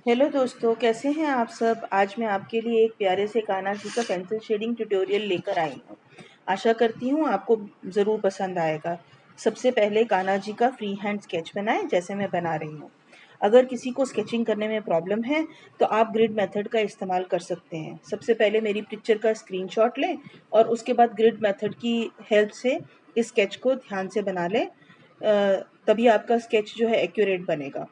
Hello दोस्तों, कैसे हैं आप सब। आज मैं आपके लिए एक प्यारे से कान्हा जी का पेंसिल शेडिंग ट्यूटोरियल लेकर आई हूँ। आशा करती हूँ आपको ज़रूर पसंद आएगा। सबसे पहले कान्हा जी का फ्री हैंड स्केच बनाएं जैसे मैं बना रही हूँ। अगर किसी को स्केचिंग करने में प्रॉब्लम है तो आप ग्रिड मेथड का इस्तेमाल कर सकते हैं। सबसे पहले मेरी पिक्चर का स्क्रीनशॉट लें और उसके बाद ग्रिड मेथड की हेल्प से इस स्केच को ध्यान से बना लें। तभी आपका स्केच जो है एक्यूरेट बनेगा।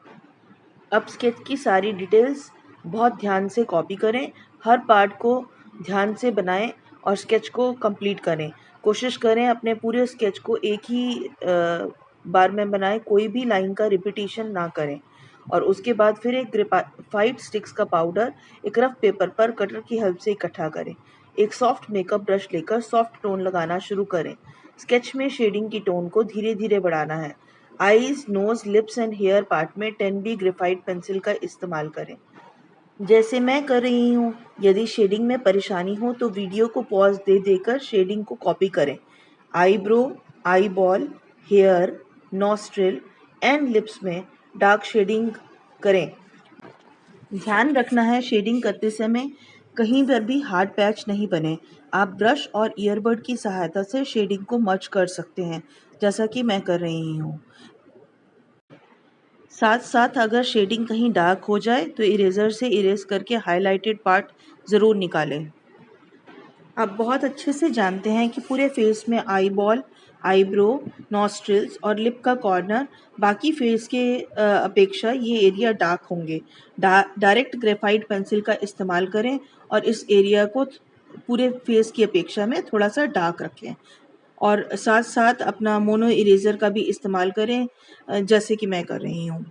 अब स्केच की सारी डिटेल्स बहुत ध्यान से कॉपी करें। हर पार्ट को ध्यान से बनाएं और स्केच को कंप्लीट करें। कोशिश करें अपने पूरे स्केच को एक ही बार में बनाएं, कोई भी लाइन का रिपीटिशन ना करें। और उसके बाद फिर एक ग्रेफाइट स्टिक्स का पाउडर एक रफ पेपर पर कटर की हेल्प से इकट्ठा करें। एक सॉफ्ट मेकअप ब्रश लेकर सॉफ्ट टोन लगाना शुरू करें। स्केच में शेडिंग की टोन को धीरे धीरे बढ़ाना है। Eyes, nose, lips and hair part में 10B ग्रेफाइट पेंसिल का इस्तेमाल करें जैसे मैं कर रही हूँ। यदि शेडिंग में परेशानी हो तो वीडियो को पॉज दे देकर शेडिंग को कॉपी करें। Eyebrow, eye ball, hair, nostril and lips में डार्क शेडिंग करें। ध्यान रखना है शेडिंग करते समय कहीं पर भी हार्ड पैच नहीं बने। आप ब्रश और ईयरबड की सहायता से शेडिंग को मर्ज कर सकते हैं जैसा कि मैं कर रही हूँ। साथ साथ अगर शेडिंग कहीं डार्क हो जाए तो इरेजर से इरेज करके हाइलाइटेड पार्ट ज़रूर निकालें। आप बहुत अच्छे से जानते हैं कि पूरे फेस में आई बॉल, आईब्रो, नॉस्ट्रिल्स और लिप का कॉर्नर बाकी फेस के अपेक्षा ये एरिया डार्क होंगे। डायरेक्ट ग्रेफाइट पेंसिल का इस्तेमाल करें और इस एरिया को पूरे फेस की अपेक्षा में थोड़ा सा डार्क रखें। और साथ साथ अपना मोनो इरेज़र का भी इस्तेमाल करें जैसे कि मैं कर रही हूँ।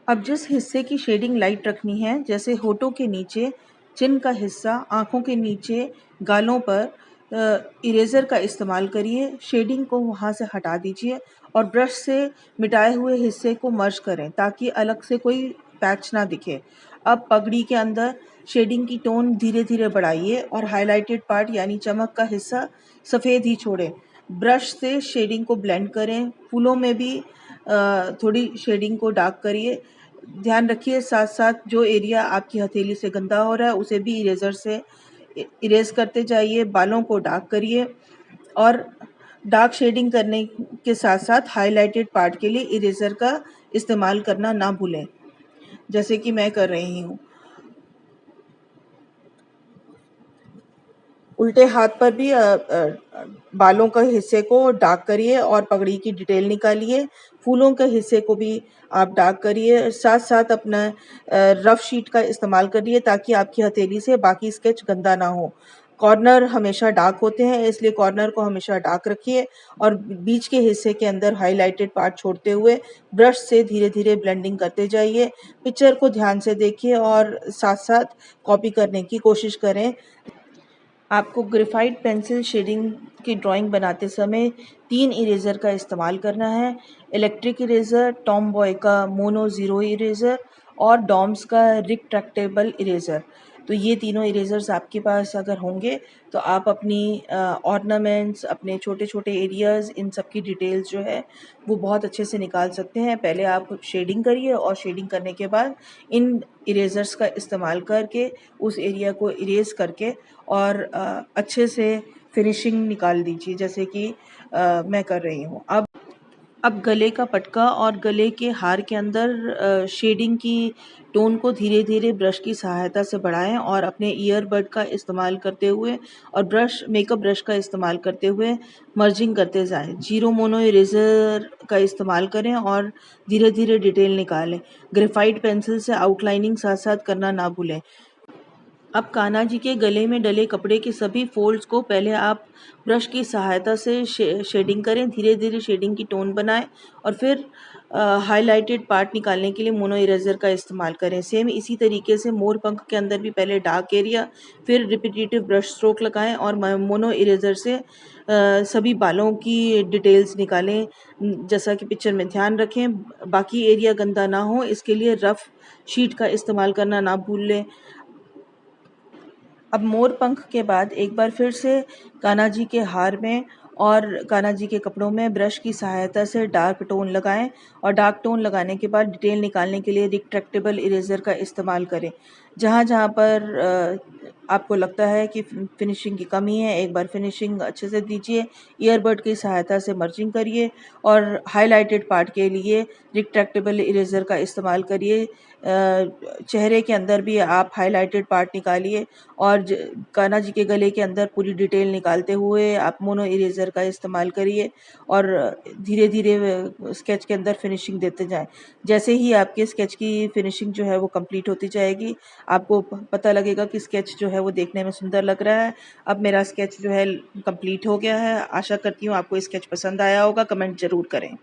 अब जिस हिस्से की शेडिंग लाइट रखनी है, जैसे होठों के नीचे, चिन का हिस्सा, आँखों के नीचे, गालों पर इरेज़र का इस्तेमाल करिए। शेडिंग को वहाँ से हटा दीजिए और ब्रश से मिटाए हुए हिस्से को मर्ज करें ताकि अलग से कोई पैच ना दिखे। अब पगड़ी के अंदर शेडिंग की टोन धीरे धीरे बढ़ाइए और हाइलाइटेड पार्ट यानी चमक का हिस्सा सफ़ेद ही छोड़ें। ब्रश से शेडिंग को ब्लेंड करें। फूलों में भी थोड़ी शेडिंग को डार्क करिए। ध्यान रखिए साथ साथ जो एरिया आपकी हथेली से गंदा हो रहा है उसे भी इरेज़र से इरेज़ करते जाइए। बालों को डार्क करिए और डार्क शेडिंग करने के साथ साथ हाइलाइटेड पार्ट के लिए इरेज़र का इस्तेमाल करना ना भूलें जैसे कि मैं कर रही हूँ। उल्टे हाथ पर भी बालों के हिस्से को डार्क करिए और पगड़ी की डिटेल निकालिए। फूलों के हिस्से को भी आप डार्क करिए। साथ साथ अपना रफ शीट का इस्तेमाल करिए ताकि आपकी हथेली से बाकी स्केच गंदा ना हो। कॉर्नर हमेशा डार्क होते हैं इसलिए कॉर्नर को हमेशा डार्क रखिए और बीच के हिस्से के अंदर हाइलाइटेड पार्ट छोड़ते हुए ब्रश से धीरे धीरे ब्लेंडिंग करते जाइए। पिक्चर को ध्यान से देखिए और साथ साथ कॉपी करने की कोशिश करें। आपको ग्रेफाइट पेंसिल शेडिंग की ड्राइंग बनाते समय 3 इरेज़र का इस्तेमाल करना है। इलेक्ट्रिक इरेज़र, टॉम बॉय का मोनो ज़ीरो इरेज़र और डॉम्स का रिट्रैक्टेबल इरेज़र। तो ये तीनों इरेज़र्स आपके पास अगर होंगे तो आप अपनी ऑर्नामेंट्स, अपने छोटे छोटे एरियाज़, इन सब की डिटेल्स जो है वो बहुत अच्छे से निकाल सकते हैं। पहले आप शेडिंग करिए और शेडिंग करने के बाद इन इरेज़र्स का इस्तेमाल करके उस एरिया को इरेज़ करके और अच्छे से फिनिशिंग निकाल दीजिए जैसे कि मैं कर रही हूँ। अब गले का पटका और गले के हार के अंदर शेडिंग की टोन को धीरे धीरे ब्रश की सहायता से बढ़ाएं और अपने ईयरबड का इस्तेमाल करते हुए और मेकअप ब्रश का इस्तेमाल करते हुए मर्जिंग करते जाएं। जीरो मोनो इरेज़र का इस्तेमाल करें और धीरे धीरे डिटेल निकालें। ग्रेफाइट पेंसिल से आउटलाइनिंग साथ साथ करना ना भूलें। अब कान्हा जी के गले में डले कपड़े के सभी फोल्ड्स को पहले आप ब्रश की सहायता से शेडिंग करें। धीरे धीरे शेडिंग की टोन बनाएं और फिर हाइलाइटेड पार्ट निकालने के लिए मोनो इरेज़र का इस्तेमाल करें। सेम इसी तरीके से मोर पंख के अंदर भी पहले डार्क एरिया फिर रिपीटेटिव ब्रश स्ट्रोक लगाएं और मोनो इरेज़र से सभी बालों की डिटेल्स निकालें जैसा कि पिक्चर में ध्यान रखें। बाकी एरिया गंदा ना हो इसके लिए रफ शीट का इस्तेमाल करना ना भूल लें। अब मोर पंख के बाद एक बार फिर से कान्हा जी के हार में और कान्हा जी के कपड़ों में ब्रश की सहायता से डार्क टोन लगाएं और डार्क टोन लगाने के बाद डिटेल निकालने के लिए रिट्रैक्टेबल इरेज़र का इस्तेमाल करें। जहाँ जहाँ पर आपको लगता है कि फिनिशिंग की कमी है, एक बार फिनिशिंग अच्छे से दीजिए। ईयरबड की सहायता से मर्जिंग करिए और हाइलाइटेड पार्ट के लिए रिट्रैक्टेबल इरेज़र का इस्तेमाल करिए। चेहरे के अंदर भी आप हाइलाइटेड पार्ट निकालिए और कान्हा जी के गले के अंदर पूरी डिटेल निकालते हुए आप मोनो इरेज़र का इस्तेमाल करिए और धीरे धीरे स्केच के अंदर फिनिशिंग देते जाएं। जैसे ही आपके स्केच की फिनिशिंग जो है वो कंप्लीट होती जाएगी, आपको पता लगेगा कि स्केच जो है वो देखने में सुंदर लग रहा है। अब मेरा स्केच जो है कंप्लीट हो गया है। आशा करती हूँ आपको स्केच पसंद आया होगा। कमेंट ज़रूर करें।